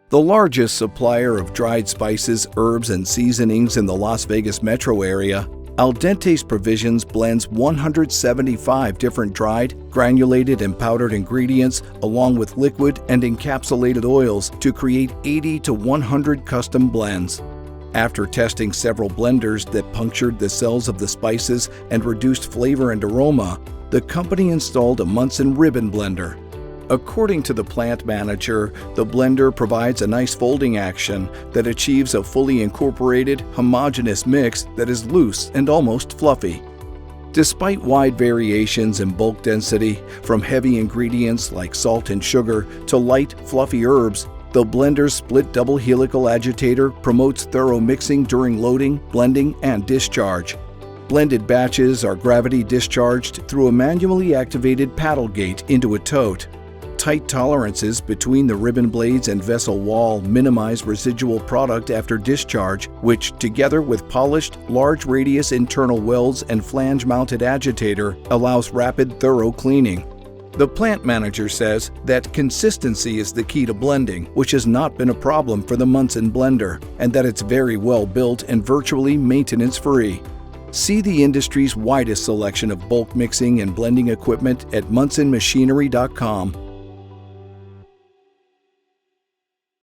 The largest supplier of dried spices, herbs, and seasonings in the Las Vegas metro area, Dentes Provisions blends 175 different dried, granulated, and powdered ingredients along with liquid and encapsulated oils to create 80 to 100 custom blends. After testing several blenders that punctured the cells of the spices and reduced flavor and aroma, the company installed a Munson Ribbon Blender. According to the plant manager, the blender provides a nice folding action that achieves a fully incorporated, homogeneous mix that is loose and almost fluffy. Despite wide variations in bulk density, from heavy ingredients like salt and sugar to light, fluffy herbs, the blender's split double helical agitator promotes thorough mixing during loading, blending, and discharge. Blended batches are gravity discharged through a manually activated paddle gate into a tote. Tight tolerances between the ribbon blades and vessel wall minimize residual product after discharge, which, together with polished, large radius internal welds and flange-mounted agitator, allows rapid, thorough cleaning. The plant manager says that consistency is the key to blending, which has not been a problem for the Munson blender, and that it's very well built and virtually maintenance-free. See the industry's widest selection of bulk mixing and blending equipment at munsonmachinery.com.